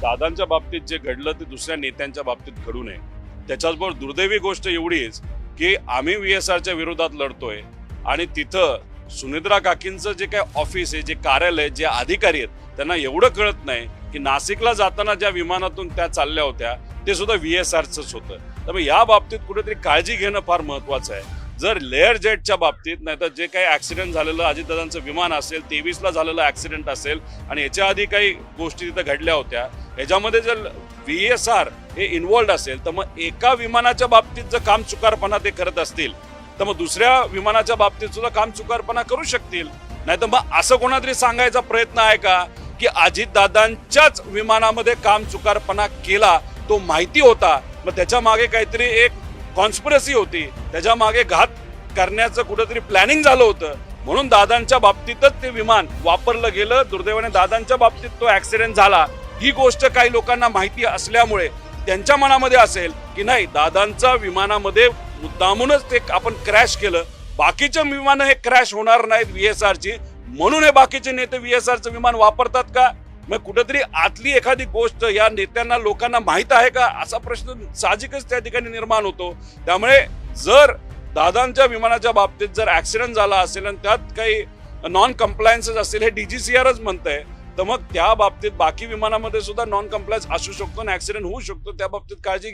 दादांच्या बाबतीत जे घडलं ते दुसऱ्या नेत्यांच्या बाबतीत घडू नये. त्याच्याचबरोबर दुर्दैवी गोष्ट एवढीच की आम्ही VSRच्या विरोधात लढतोय आणि तिथं सुनिद्रा काकींचं जे काय ऑफिस आहे, जे कार्यालय, जे अधिकारी आहेत त्यांना एवढं कळत नाही की नाशिकला जाताना ज्या विमानातून त्या चालल्या होत्या ते सुद्धा VSRचंच होतं. त्यामुळे या बाबतीत कुठेतरी काळजी घेणं फार महत्वाचं आहे. जर लेअर जेटच्या बाबतीत नाही तर जे काही ऍक्सिडेंट झालेलं अजितदादांचं विमान असेल, 23ला झालेलं ऍक्सिडेंट असेल आणि याच्या आधी काही गोष्टी तिथं घडल्या होत्या, याच्यामध्ये जर VSR हे इन्व्हॉल्ड असेल तर मग एका विमानाच्या बाबतीत जर काम चुकारपणा ते करत असतील तर मग दुसऱ्या विमानाच्या बाबतीत सुद्धा काम चुकारपणा करू शकतील. नाही तर मग असं कोणातरी सांगायचा प्रयत्न आहे का की अजितदादांच्याच विमानामध्ये काम चुकारपणा केला, तो माहिती होता, मग त्याच्या मागे काहीतरी एक कॉन्स्पिरसी होती, त्याच्या मागे घात करण्याचं कुठेतरी प्लॅनिंग झालं होतं, म्हणून दादांच्या बाबतीतच ते विमान वापरलं गेलं. दुर्दैवाने दादांच्या बाबतीत तो ऍक्सिडेंट झाला. ही गोष्ट काही लोकांना माहिती असल्यामुळे त्यांच्या मनामध्ये असेल की नाही, दादांच्या विमानामध्ये मुद्दामूनच ते आपण क्रॅश केलं, बाकीचे विमानं हे क्रॅश होणार नाहीत VSRची, म्हणून हे बाकीचे नेते VSRचं विमान वापरतात का? मग कुठेतरी आतली एखादी गोष्ट या नेत्यांना लोकांना माहित आहे का असा प्रश्न साहजिकच त्या ठिकाणी निर्माण होतो. त्यामुळे जर दादांच्या विमानाच्या बाबतीत जर ऍक्सिडेंट झाला असेल आणि त्यात काही नॉन कम्प्लायन्सेस असतील, हे DGCRच म्हणतंय, तर मग त्या बाबतीत बाकी विमानामध्ये सुद्धा नॉन कम्प्लायन्स असू शकतो आणि ऍक्सिडेंट होऊ शकतो. त्या बाबतीत काळजी घ्या.